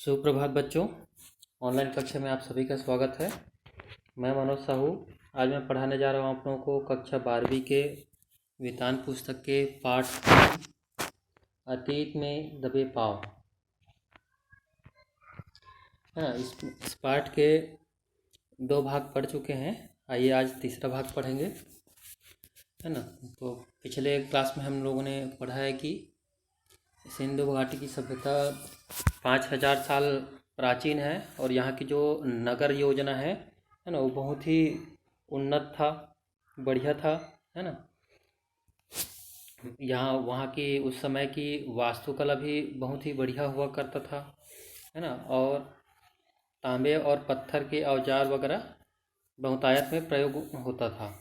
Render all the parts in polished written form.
सुप्रभात बच्चों। ऑनलाइन कक्षा में आप सभी का स्वागत है। मैं मनोज साहू। आज मैं पढ़ाने जा रहा हूँ आप लोगों को कक्षा 12वीं के विज्ञान पुस्तक के पाठ 3 अतीत में दबे पाँव, है ना। इस पाठ के 2 भाग पढ़ चुके हैं। आइए आज तीसरा भाग पढ़ेंगे, है ना। तो पिछले क्लास में हम लोगों ने पढ़ा है कि सिंधु घाटी की सभ्यता 5000 साल प्राचीन है और यहाँ की जो नगर योजना है ना, वो बहुत ही उन्नत था, बढ़िया था, है ना। यहाँ वहाँ की उस समय की वास्तुकला भी बहुत ही बढ़िया हुआ करता था, है ना। और तांबे और पत्थर के औजार वगैरह बहुतायत में प्रयोग होता था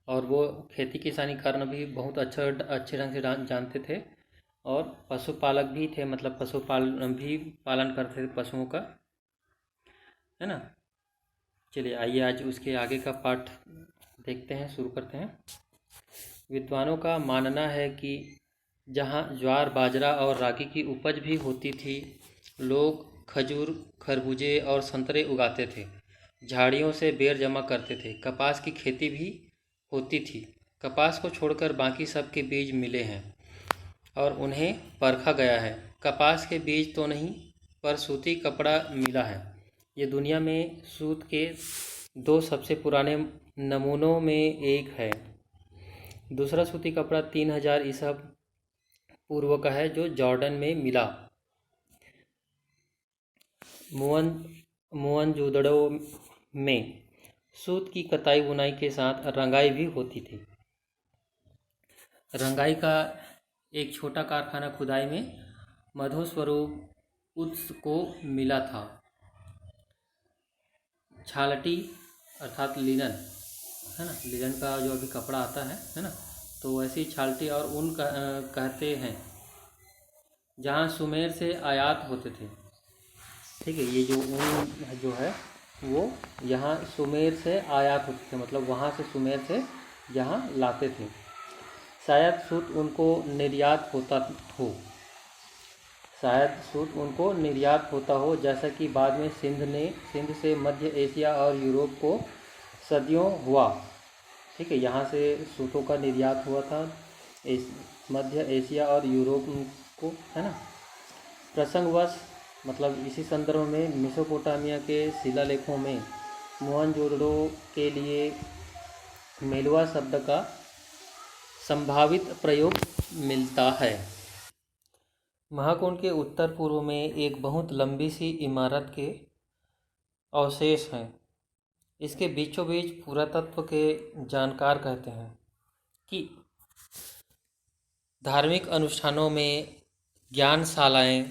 और वो खेती किसानी करना भी बहुत अच्छे ढंग से जानते थे और पशुपालक भी थे, मतलब पशुपालन भी पालन करते थे पशुओं का, है ना। चलिए आइए आज उसके आगे का पाठ देखते हैं, शुरू करते हैं। विद्वानों का मानना है कि जहाँ ज्वार बाजरा और रागी की उपज भी होती थी, लोग खजूर खरबूजे और संतरे उगाते थे, झाड़ियों से बेर जमा करते थे, कपास की खेती भी होती थी। कपास को छोड़कर बाकी सब के बीज मिले हैं और उन्हें परखा गया है। कपास के बीज तो नहीं, पर सूती कपड़ा मिला है। ये दुनिया में सूत के 2 सबसे पुराने नमूनों में एक है। दूसरा सूती कपड़ा 3000 ईसा पूर्व का है, जो जॉर्डन में मिला। मोहनजोदड़ो में सूत की कताई बुनाई के साथ रंगाई भी होती थी। रंगाई का एक छोटा कारखाना खुदाई में मधुस्वरूप उत्स को मिला था। छालटी अर्थात लिनन, है ना, लिनन का जो अभी कपड़ा आता है ना, तो वैसी छालटी और ऊन कहते हैं, जहाँ सुमेर से आयात होते थे। ठीक है, ये जो ऊन जो है वो यहाँ सुमेर से आयात होते थे, मतलब वहाँ से सुमेर से यहाँ लाते थे। शायद सूत उनको निर्यात होता हो, जैसा कि बाद में सिंध से मध्य एशिया और यूरोप को सदियों हुआ। ठीक है, यहाँ से सूतों का निर्यात हुआ था मध्य एशिया और यूरोप को, है ना। प्रसंगवश, मतलब इसी संदर्भ में मेसोपोटामिया के शिलालेखों में मोहनजोदड़ो के लिए मेलुआ शब्द का संभावित प्रयोग मिलता है। महाकुंड के उत्तर पूर्व में एक बहुत लंबी सी इमारत के अवशेष हैं। इसके बीचों बीच पुरातत्व के जानकार कहते हैं कि धार्मिक अनुष्ठानों में ज्ञानशालाएं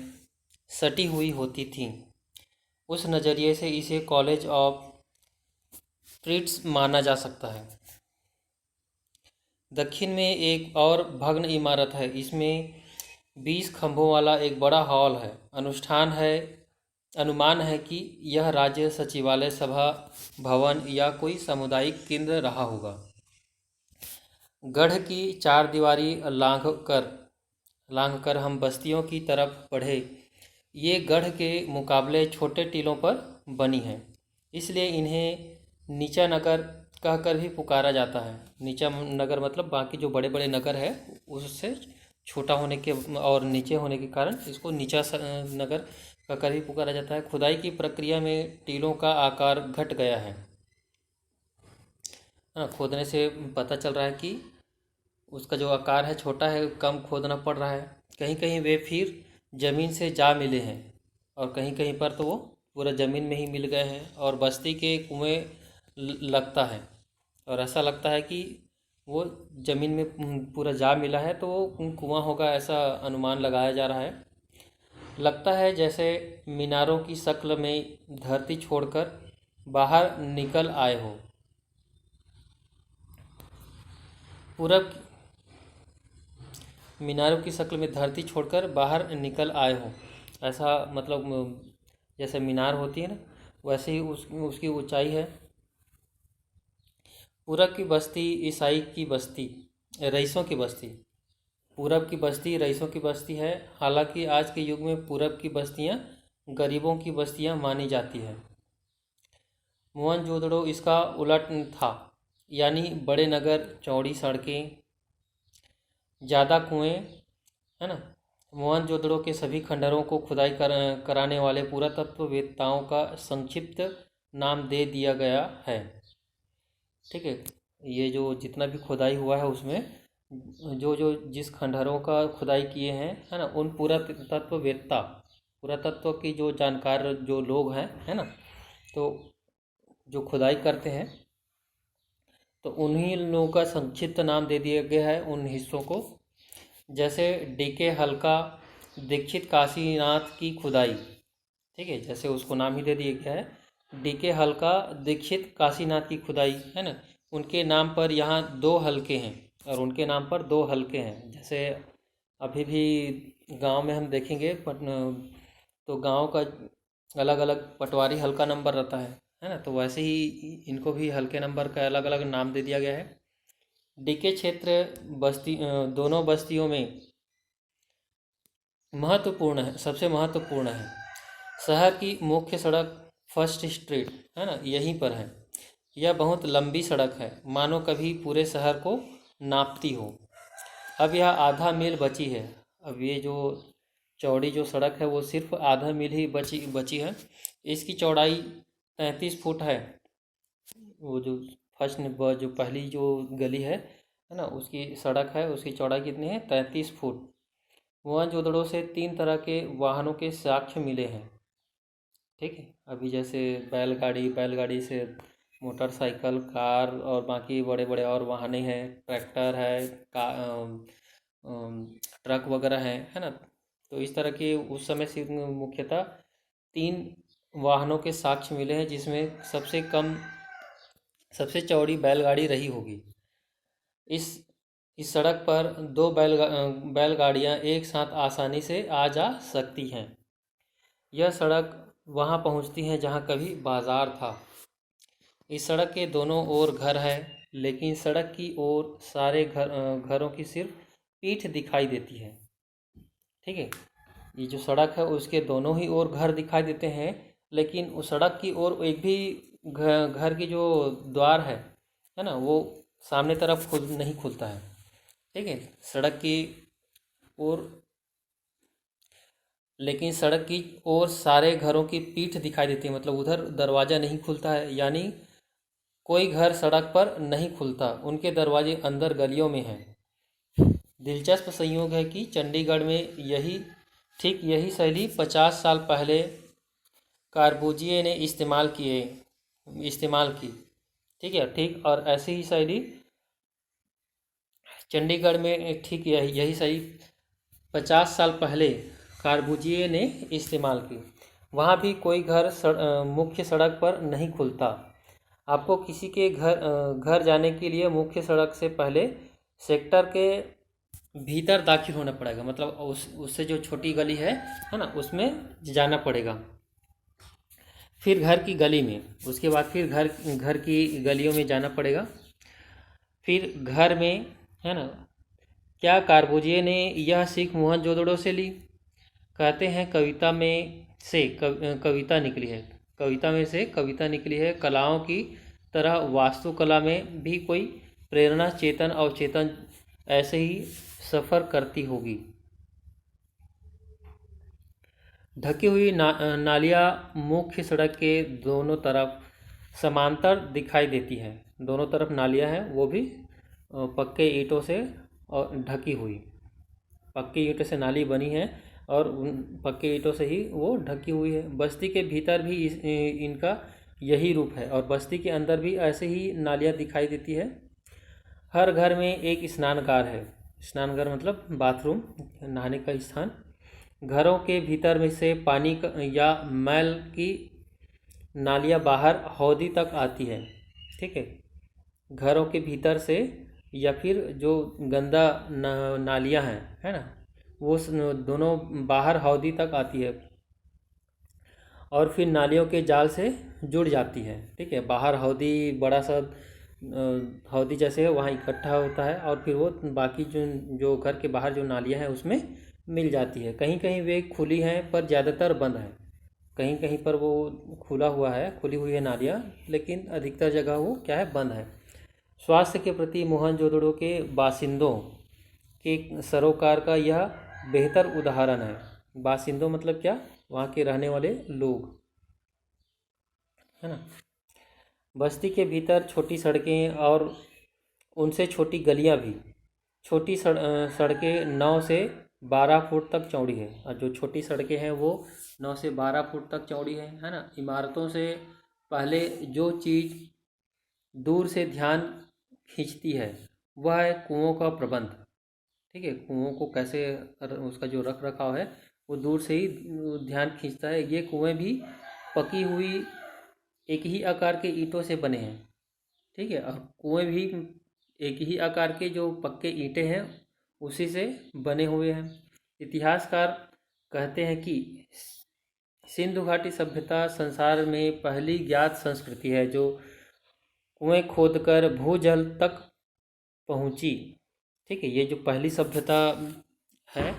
सटी हुई होती थीं। उस नज़रिए से इसे कॉलेज ऑफ प्रीट्स माना जा सकता है। दक्षिण में एक और भग्न इमारत है। इसमें 20 खंभों वाला एक बड़ा हॉल है। अनुमान है कि यह राज्य सचिवालय, सभा भवन या कोई सामुदायिक केंद्र रहा होगा। गढ़ की 4 दीवारी लांघकर हम बस्तियों की तरफ बढ़े। ये गढ़ के मुकाबले छोटे टीलों पर बनी हैं, इसलिए इन्हें नीचा नगर कहकर भी पुकारा जाता है। नीचा नगर मतलब बाकी जो बड़े बड़े नगर है उससे छोटा होने के और नीचे होने के कारण इसको नीचा नगर कहकर भी पुकारा जाता है। खुदाई की प्रक्रिया में टीलों का आकार घट गया है। खोदने से पता चल रहा है कि उसका जो आकार है छोटा है, कम खोदना पड़ रहा है। कहीं कहीं वे फिर ज़मीन से जा मिले हैं और कहीं कहीं पर तो वो पूरा ज़मीन में ही मिल गए हैं और बस्ती के कुएं लगता है और ऐसा लगता है कि वो ज़मीन में पूरा जा मिला है, तो वो कुआं होगा, ऐसा अनुमान लगाया जा रहा है। लगता है जैसे मीनारों की शक्ल में धरती छोड़कर बाहर निकल आए हो। पूरब मीनारों की शक्ल में धरती छोड़कर बाहर निकल आए हो, ऐसा मतलब जैसे मीनार होती है ना, वैसे ही उसकी ऊंचाई है। पूरब की बस्ती ईसाई की बस्ती, रईसों की बस्ती, पूरब की बस्ती रईसों की बस्ती है। हालांकि आज के युग में पूरब की बस्तियां गरीबों की बस्तियां मानी जाती है। मोहनजोदड़ो इसका उलट था, यानी बड़े नगर, चौड़ी सड़कें, ज़्यादा कुएं, है ना। मोहनजोदड़ो के सभी खंडहरों को खुदाई कराने वाले पुरातत्ववेत्ताओं का संक्षिप्त नाम दे दिया गया है। ठीक है, ये जो जितना भी खुदाई हुआ है उसमें जो जो जिस खंडहरों का खुदाई किए हैं, है ना, उन पुरातत्ववेत्ता, पुरातत्व की जो जानकार जो लोग हैं, है ना, तो जो खुदाई करते हैं तो उन्हीं लोगों का संक्षिप्त नाम दे दिया गया है उन हिस्सों को। जैसे डीके हल्का दीक्षित काशीनाथ की खुदाई, ठीक है, जैसे उसको नाम ही दे दिया गया है डीके हल्का दीक्षित काशीनाथ की खुदाई, है ना। उनके नाम पर यहाँ 2 हल्के हैं और उनके नाम पर 2 हल्के हैं। जैसे अभी भी गांव में हम देखेंगे तो गांव का अलग अलग पटवारी हल्का नंबर रहता है ना। तो वैसे ही इनको भी हल्के नंबर का अलग अलग नाम दे दिया गया है। डीके क्षेत्र बस्ती दोनों बस्तियों में महत्वपूर्ण है, सबसे महत्वपूर्ण है। शहर की मुख्य सड़क फर्स्ट स्ट्रीट, है ना, यहीं पर है। यह बहुत लंबी सड़क है, मानो कभी पूरे शहर को नापती हो। अब यह आधा मील बची है। अब ये जो चौड़ी जो सड़क है वो सिर्फ आधा मील ही बची है। इसकी चौड़ाई 33 फुट है। वो जो फर्स्ट जो पहली जो गली है ना, उसकी सड़क है, उसकी चौड़ाई कितनी है? 33 फुट। मोहनजोदड़ो से 3 तरह के वाहनों के साक्ष्य मिले हैं। ठीक है, अभी जैसे बैलगाड़ी से मोटरसाइकिल, कार और बाकी बड़े बड़े और वाहने हैं, ट्रैक्टर है, ट्रक वगैरह है ना। तो इस तरह के उस समय से मुख्यतः 3 वाहनों के साक्ष्य मिले हैं, जिसमें सबसे चौड़ी बैलगाड़ी रही होगी। इस सड़क पर 2 बैलगाड़ियां एक साथ आसानी से आ जा सकती हैं। यह सड़क वहां पहुंचती है जहां कभी बाजार था। इस सड़क के दोनों ओर घर है, लेकिन सड़क की ओर सारे घरों की सिर्फ पीठ दिखाई देती है। ठीक है, ये जो सड़क है उसके दोनों ही ओर घर दिखाई देते हैं, लेकिन उस सड़क की ओर एक भी घर की जो द्वार है ना, वो सामने तरफ नहीं खुलता है। ठीक है, सड़क की ओर, लेकिन सड़क की ओर सारे घरों की पीठ दिखाई देती है, मतलब उधर दरवाज़ा नहीं खुलता है, यानी कोई घर सड़क पर नहीं खुलता, उनके दरवाजे अंदर गलियों में हैं। दिलचस्प संयोग है कि चंडीगढ़ में ठीक यही शैली 50 साल पहले कार्बूजिए ने इस्तेमाल की। ठीक है, ठीक, और ऐसी ही शैली चंडीगढ़ में ठीक यही शैली 50 साल पहले कार्बूजिए ने इस्तेमाल की। वहाँ भी कोई घर मुख्य सड़क पर नहीं खुलता। आपको किसी के घर जाने के लिए मुख्य सड़क से पहले सेक्टर के भीतर दाखिल होना पड़ेगा, मतलब उससे जो छोटी गली है ना, उसमें जाना पड़ेगा। फिर घर की गली में, उसके बाद फिर घर की गलियों में जाना पड़ेगा। फिर घर में, है ना। क्या कार्बूजिए ने यह सीख मोहनजोदड़ो से ली? कहते हैं कविता में से कविता निकली है। कलाओं की तरह वास्तुकला में भी कोई प्रेरणा चेतन अवचेतन ऐसे ही सफ़र करती होगी। ढकी हुई नालियाँ मुख्य सड़क के दोनों तरफ समांतर दिखाई देती हैं। दोनों तरफ नालियाँ हैं, वो भी पक्के ईंटों से और ढकी हुई, पक्की ईंटों से नाली बनी है और उन पक्के ईंटों से ही वो ढकी हुई है। बस्ती के भीतर भी इनका यही रूप है और बस्ती के अंदर भी ऐसे ही नालियाँ दिखाई देती है। हर घर में एक स्नानघर है। स्नानघर मतलब बाथरूम, नहाने का स्थान। घरों के भीतर में से पानी या मैल की नालियाँ बाहर हौदी तक आती है। ठीक है, घरों के भीतर से या फिर जो गंदा नालियाँ हैं, है ना, वो दोनों बाहर हौदी तक आती है और फिर नालियों के जाल से जुड़ जाती है। ठीक है, बाहर हौदी बड़ा सा हौदी जैसे है वहाँ इकट्ठा होता है और फिर वो बाकी जो जो घर के बाहर जो नालियाँ हैं उसमें मिल जाती है। कहीं कहीं वे खुली हैं पर ज़्यादातर बंद है। कहीं कहीं पर वो खुला हुआ है, खुली हुई है नालियाँ, लेकिन अधिकतर जगह वो क्या है, बंद है। स्वास्थ्य के प्रति मोहनजोदड़ो के बासिंदों के सरोकार का यह बेहतर उदाहरण है। बासिंदों मतलब क्या, वहाँ के रहने वाले लोग, है ना। बस्ती के भीतर छोटी सड़कें और उनसे छोटी गलियां भी, छोटी सड़कें 9 से 12 फुट तक चौड़ी है। और जो छोटी सड़कें हैं वो 9 से 12 फुट तक चौड़ी है ना। इमारतों से पहले जो चीज़ दूर से ध्यान खींचती है वह है कुओं का प्रबंध। ठीक है, कुओं को कैसे उसका जो रख रखाव है वो दूर से ही ध्यान खींचता है। ये कुएं भी पकी हुई एक ही आकार के ईंटों से बने हैं। ठीक है, और कुएं भी एक ही आकार के जो पक्के ईंटें हैं उसी से बने हुए हैं। इतिहासकार कहते हैं कि सिंधु घाटी सभ्यता संसार में पहली ज्ञात संस्कृति है जो कुएं खोदकर भूजल तक पहुंची। ठीक है, ये जो पहली सभ्यता है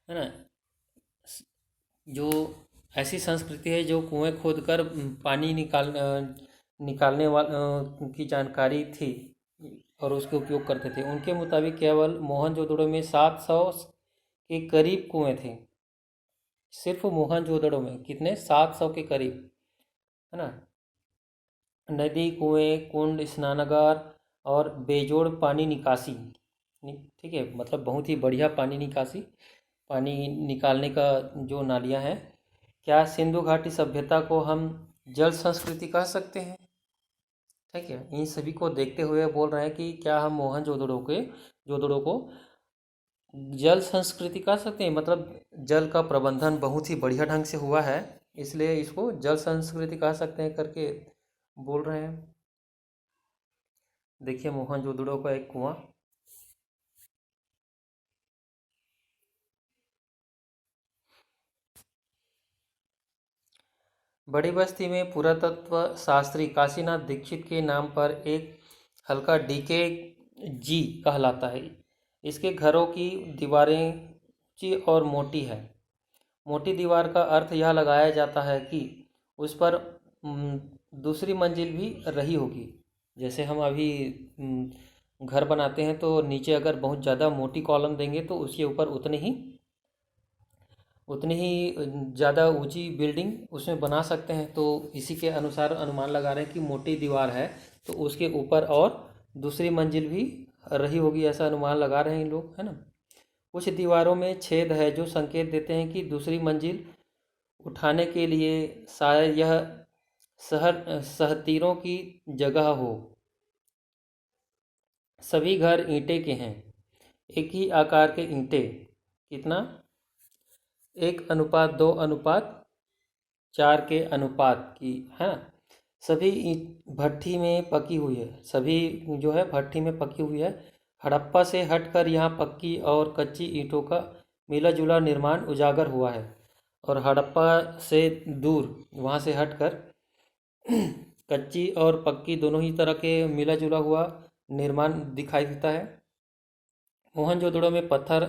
ना, जो ऐसी संस्कृति है जो कुएं खोदकर पानी निकालने की जानकारी थी और उसके उपयोग करते थे। उनके मुताबिक केवल मोहनजोदड़ो में 700 के करीब कुएं थे। सिर्फ मोहनजोदड़ो में कितने, 700 के करीब, है ना। नदी, कुएं, कुंड, स्नानागार और बेजोड़ पानी निकासी, ठीक है, मतलब बहुत ही बढ़िया पानी निकासी, पानी निकालने का जो नालियाँ हैं। क्या सिंधु घाटी सभ्यता को हम जल संस्कृति कह सकते हैं? ठीक है, इन सभी को देखते हुए बोल रहे हैं कि क्या हम जोदड़ो को जल संस्कृति कह सकते हैं। मतलब जल का प्रबंधन बहुत ही बढ़िया ढंग से हुआ है, इसलिए इसको जल संस्कृति कह सकते हैं करके बोल रहे हैं। देखिए मोहनजोदड़ो का एक कुआं, बड़ी बस्ती में पुरातत्व शास्त्री काशीनाथ दीक्षित के नाम पर एक हल्का डीके जी कहलाता है। इसके घरों की दीवारें ऊंची और मोटी है। मोटी दीवार का अर्थ यह लगाया जाता है कि उस पर दूसरी मंजिल भी रही होगी। जैसे हम अभी घर बनाते हैं तो नीचे अगर बहुत ज़्यादा मोटी कॉलम देंगे तो उसके ऊपर उतनी ही ज़्यादा ऊंची बिल्डिंग उसमें बना सकते हैं। तो इसी के अनुसार अनुमान लगा रहे हैं कि मोटी दीवार है तो उसके ऊपर और दूसरी मंजिल भी रही होगी, ऐसा अनुमान लगा रहे हैं लोग, है ना। कुछ दीवारों में छेद है जो संकेत देते हैं कि दूसरी मंजिल उठाने के लिए शायद यह सहतीरों की जगह हो। सभी घर ईंटे के हैं, एक ही आकार के ईंटे, कितना, 1:2:4 के अनुपात की, है ना। सभी भट्ठी में पकी हुई है, सभी जो है भट्ठी में पकी हुई है। हड़प्पा से हटकर यहाँ पक्की और कच्ची ईंटों का मिला जुला निर्माण उजागर हुआ है। और हड़प्पा से दूर, वहाँ से हटकर कच्ची और पक्की दोनों ही तरह के मिला जुला हुआ निर्माण दिखाई देता है। मोहनजोदड़ो में पत्थर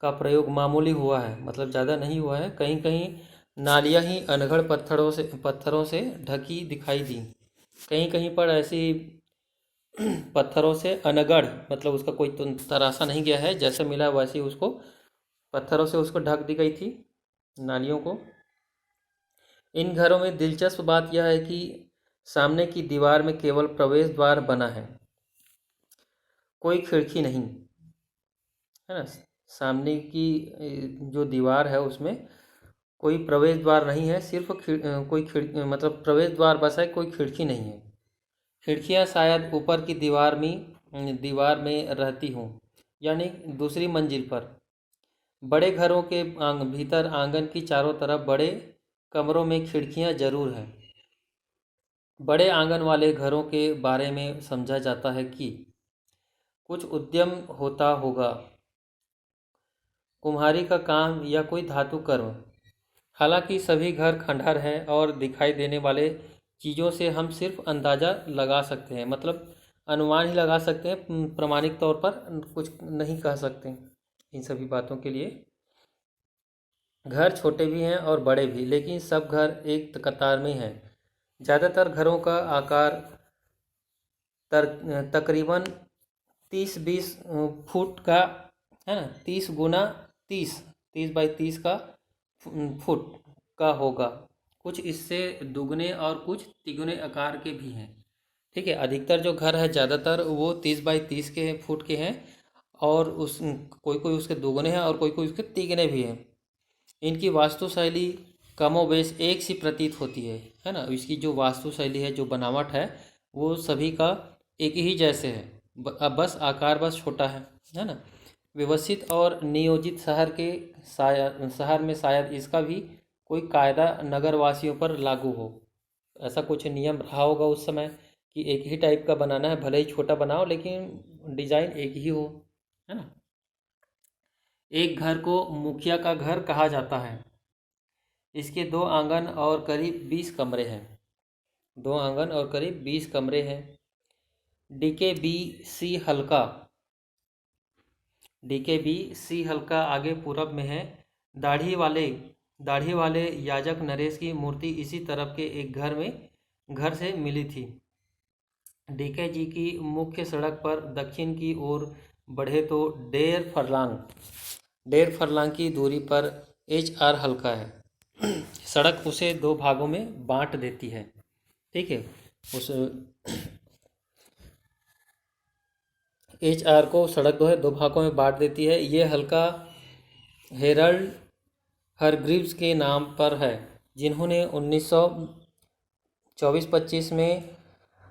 का प्रयोग मामूली हुआ है, मतलब ज़्यादा नहीं हुआ है। कहीं कहीं नालियाँ ही अनगढ़ पत्थरों से ढकी दिखाई दी। कहीं कहीं पर ऐसी पत्थरों से अनगढ़, मतलब उसका कोई तराशा नहीं गया है, जैसे मिला वैसे ही उसको पत्थरों से उसको ढक दी गई थी नालियों को। इन घरों में दिलचस्प बात यह है कि सामने की दीवार में केवल प्रवेश द्वार बना है, कोई खिड़की नहीं, है ना। सामने की जो दीवार है उसमें कोई प्रवेश द्वार नहीं है, सिर्फ कोई खिड़की, मतलब प्रवेश द्वार बस है, कोई खिड़की नहीं है। खिड़कियां शायद ऊपर की दीवार में रहती हों, यानी दूसरी मंजिल पर। बड़े घरों के भीतर आंगन की चारों तरफ बड़े कमरों में खिड़कियां जरूर हैं। बड़े आंगन वाले घरों के बारे में समझा जाता है कि कुछ उद्यम होता होगा, कुम्हारी का काम या कोई धातु कर्म। हालांकि सभी घर खंडहर हैं और दिखाई देने वाले चीज़ों से हम सिर्फ अंदाज़ा लगा सकते हैं, मतलब अनुमान ही लगा सकते हैं, प्रमाणिक तौर पर कुछ नहीं कह सकते इन सभी बातों के लिए। घर छोटे भी हैं और बड़े भी, लेकिन सब घर एक कतार में हैं। ज़्यादातर घरों का आकार तकरीबन 30-20 फुट का है ना, 30 × 30, 30 × 30 का फुट का होगा। कुछ इससे दुगने और कुछ तिगुने आकार के भी हैं। ठीक है, अधिकतर जो घर है ज़्यादातर वो 30 × 30 के फुट के हैं, और उस कोई कोई उसके दुगने हैं और कोई कोई उसके तिगने भी हैं। इनकी वास्तुशैली कमोबेश एक सी प्रतीत होती है ना। इसकी जो वास्तुशैली है, जो बनावट है, वो सभी का एक ही जैसे है, अब बस आकार बस छोटा है ना। व्यवस्थित और नियोजित शहर में शायद इसका भी कोई कायदा नगरवासियों पर लागू हो। ऐसा कुछ नियम रहा होगा उस समय कि एक ही टाइप का बनाना है, भले ही छोटा बनाओ लेकिन डिजाइन एक ही हो, है ना। एक घर को मुखिया का घर कहा जाता है। इसके 2 आंगन और करीब 20 कमरे हैं। 2 आंगन और करीब 20 कमरे हैं। DKBC हल्का आगे पूरब में है। दाढ़ी वाले याजक नरेश की मूर्ति इसी तरफ के एक घर से मिली थी। DKG की मुख्य सड़क पर दक्षिण की ओर बढ़े तो 1.5 फरलांग की दूरी पर HR हल्का है। सड़क उसे 2 भागों में बांट देती है। ठीक है, उस HR को सड़क 2 भागों में बांट देती है। ये हल्का हेरल्ड हरग्रीव्स के नाम पर है, जिन्होंने 1924-25 में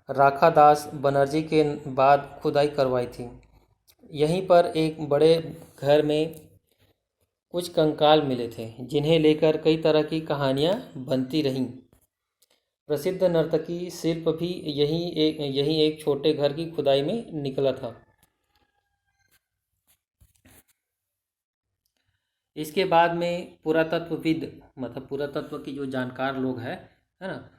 राखादास बनर्जी के बाद खुदाई करवाई थी। यहीं पर एक बड़े घर में कुछ कंकाल मिले थे, जिन्हें लेकर कई तरह की कहानियाँ बनती रहीं। प्रसिद्ध नर्तकी शिल्प भी यही एक छोटे घर की खुदाई में निकला था। इसके बाद में पुरातत्वविद, मतलब पुरातत्व की जो जानकार लोग हैं, है ना,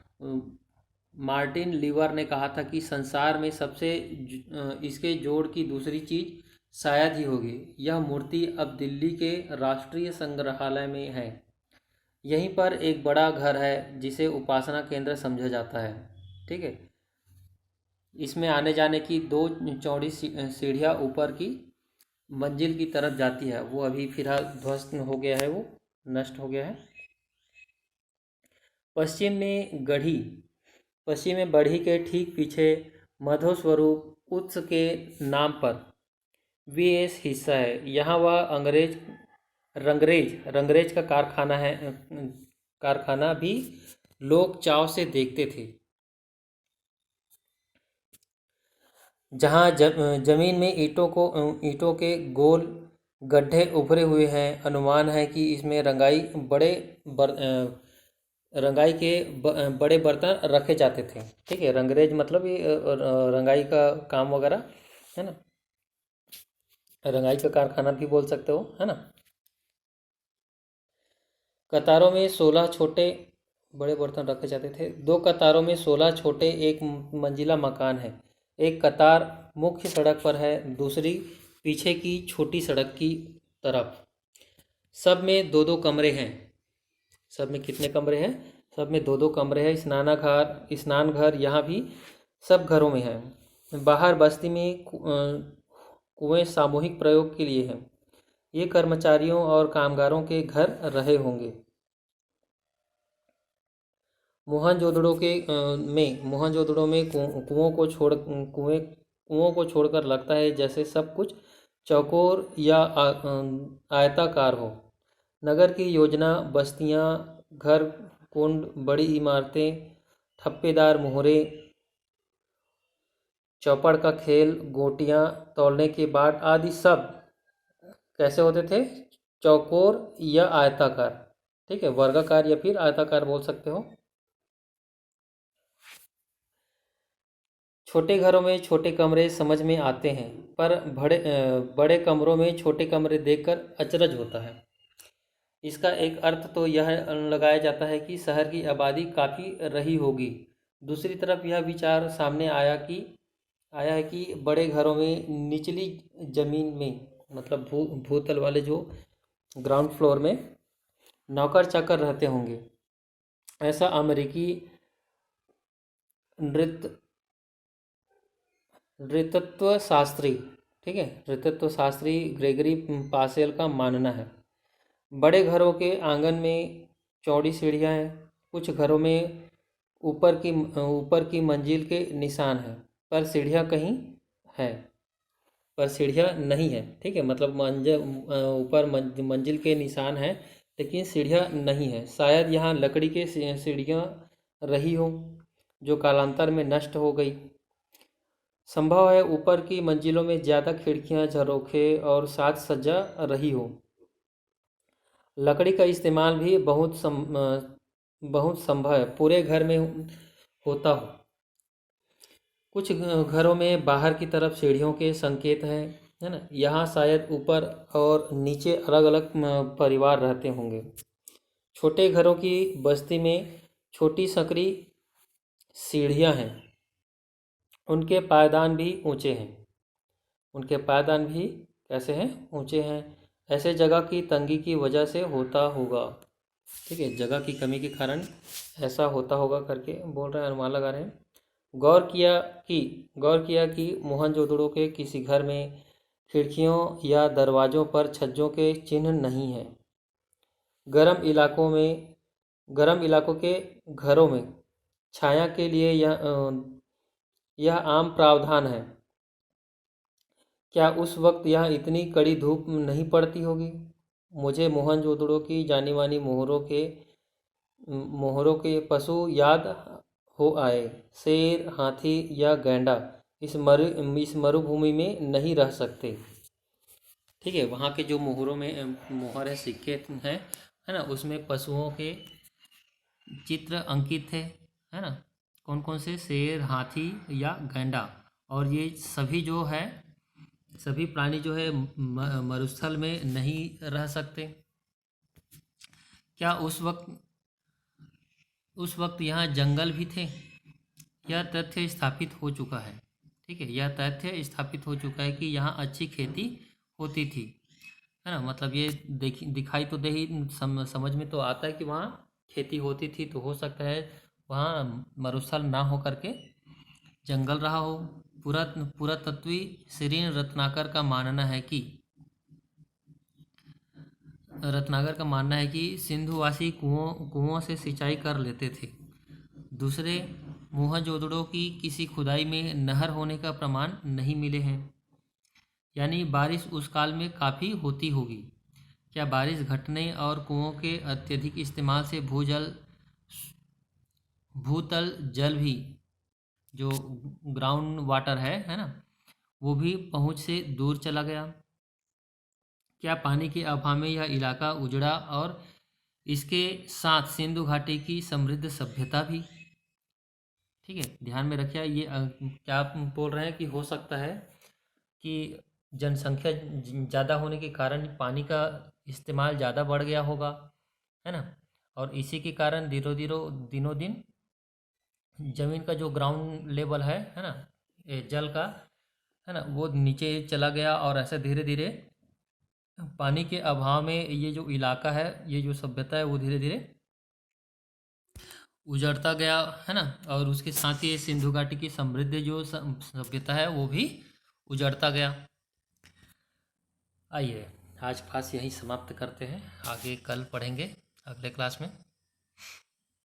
मार्टिन लीवर ने कहा था कि संसार में सबसे इसके जोड़ की दूसरी चीज़ शायद ही होगी। यह मूर्ति अब दिल्ली के राष्ट्रीय संग्रहालय में है। यहीं पर एक बड़ा घर है जिसे उपासना केंद्र समझा जाता है। ठीक है, इसमें आने जाने की 2 चौड़ी सीढ़ियाँ ऊपर की मंजिल की तरफ जाती है। वो अभी फिलहाल ध्वस्त हो गया है, वो नष्ट हो गया है। पश्चिम में बढ़ी के ठीक पीछे मधो स्वरूप उत्स के नाम पर VS हिस्सा है। यहाँ वह रंगरेज का कारखाना भी लोग चाव से देखते थे। जहाँ जमीन में ईंटों के गोल गड्ढे उभरे हुए हैं। अनुमान है कि इसमें रंगाई के बड़े बर्तन रखे जाते थे। ठीक है, रंगरेज मतलब ये रंगाई का काम वगैरह, है ना, रंगाई का कारखाना भी बोल सकते हो, है ना। कतारों में 16 छोटे बड़े बर्तन रखे जाते थे। 2 कतारों में 16 छोटे एक मंजिला मकान है। एक कतार मुख्य सड़क पर है, दूसरी पीछे की छोटी सड़क की तरफ। सब में 2-2 कमरे हैं। सब में कितने कमरे हैं? सब में 2-2 कमरे हैं। स्नान घर यहाँ भी सब घरों में है। बाहर बस्ती में कुएं सामूहिक प्रयोग के लिए हैं। ये कर्मचारियों और कामगारों के घर रहे होंगे। मोहनजोदड़ो में कुओं को छोड़कर लगता है जैसे सब कुछ चौकोर या आयताकार हो। नगर की योजना, बस्तियां, घर, कुंड, बड़ी इमारतें, ठप्पेदार मोहरे, चौपड़ का खेल, गोटियां तोड़ने के बाद आदि सब कैसे होते थे? चौकोर या आयताकार। ठीक है, वर्गाकार या फिर आयताकार बोल सकते हो। छोटे घरों में छोटे कमरे समझ में आते हैं, पर बड़े कमरों में छोटे कमरे देखकर अचरज होता है। इसका एक अर्थ तो यह लगाया जाता है कि शहर की आबादी काफ़ी रही होगी, दूसरी तरफ यह विचार सामने आया है कि बड़े घरों में निचली जमीन में, मतलब भूतल वाले जो ग्राउंड फ्लोर में नौकर चाकर रहते होंगे। ऐसा अमेरिकी नृतत्व शास्त्री, ठीक है, नृतत्व शास्त्री ग्रेगरी पासेल का मानना है। बड़े घरों के आंगन में चौड़ी सीढ़ियाँ हैं। कुछ घरों में ऊपर की मंजिल के निशान हैं, पर सीढ़ियाँ कहीं है, पर सीढ़ियाँ नहीं है। ठीक है, मतलब ऊपर मंजिल के निशान हैं लेकिन सीढ़ियाँ नहीं है। शायद यहाँ लकड़ी के सीढ़ियाँ रही हो जो कालांतर में नष्ट हो गई। संभव है ऊपर की मंजिलों में ज़्यादा खिड़कियाँ, झरोखे और साज सज्जा रही हो। लकड़ी का इस्तेमाल भी बहुत संभव है पूरे घर में होता हो। कुछ घरों में बाहर की तरफ सीढ़ियों के संकेत हैं, है ना। यहाँ शायद ऊपर और नीचे अलग अलग परिवार रहते होंगे। छोटे घरों की बस्ती में छोटी संकरी सीढ़ियाँ हैं। उनके पायदान भी ऊंचे हैं। उनके पायदान भी कैसे हैं? ऊंचे हैं। ऐसे जगह की तंगी की वजह से होता होगा। ठीक है, जगह की कमी के कारण ऐसा होता होगा करके बोल रहे हैं, अनुमान लगा रहे हैं। गौर किया कि मोहनजोदड़ो के किसी घर में खिड़कियों या दरवाज़ों पर छज्जों के चिन्ह नहीं हैं। गर्म इलाकों के घरों में छाया के लिए यह आम प्रावधान है। क्या उस वक्त यहाँ इतनी कड़ी धूप नहीं पड़ती होगी? मुझे मोहनजोदड़ो की जानी मानी मोहरों के पशु याद हो आए। शेर, हाथी या गैंडा इस मरुभूमि में नहीं रह सकते। ठीक है, वहाँ के जो मोहर है, सिक्के हैं, है ना, उसमें पशुओं के चित्र अंकित थे, है ना। कौन कौन से? शेर, हाथी या गैंडा। और ये सभी प्राणी जो है मरुस्थल में नहीं रह सकते। क्या उस वक्त यहाँ जंगल भी थे? यह तथ्य स्थापित हो चुका है। ठीक है, यह तथ्य स्थापित हो चुका है कि यहाँ अच्छी खेती होती थी, है ना। मतलब ये दिखाई तो दे ही, समझ में तो आता है कि वहाँ खेती होती थी, तो हो सकता है वहाँ मरुस्थल ना हो करके जंगल रहा हो। पुरातत्वी श्रीन रत्नाकर का मानना है कि सिंधुवासी कुओं से सिंचाई कर लेते थे। दूसरे मोहनजोदड़ो की किसी खुदाई में नहर होने का प्रमाण नहीं मिले हैं, यानी बारिश उस काल में काफ़ी होती होगी। क्या बारिश घटने और कुओं के अत्यधिक इस्तेमाल से भूतल जल भी, जो ग्राउंड वाटर है ना, वो भी पहुंच से दूर चला गया? क्या पानी के अभाव में यह इलाका उजड़ा और इसके साथ सिंधु घाटी की समृद्ध सभ्यता भी? ठीक है, ध्यान में रखिए ये क्या आप बोल रहे हैं कि हो सकता है कि जनसंख्या ज़्यादा होने के कारण पानी का इस्तेमाल ज़्यादा बढ़ गया होगा, है ना। और इसी के कारण दिनों दिन ज़मीन का जो ग्राउंड लेवल है ना, जल का, है ना, वो नीचे चला गया और ऐसे धीरे धीरे पानी के अभाव में ये जो इलाका है, ये जो सभ्यता है, वो धीरे धीरे उजड़ता गया, है ना। और उसके साथ ही सिंधु घाटी की समृद्ध जो सभ्यता है वो भी उजड़ता गया। आइए आज क्लास यहीं समाप्त करते हैं, आगे कल पढ़ेंगे अगले क्लास में।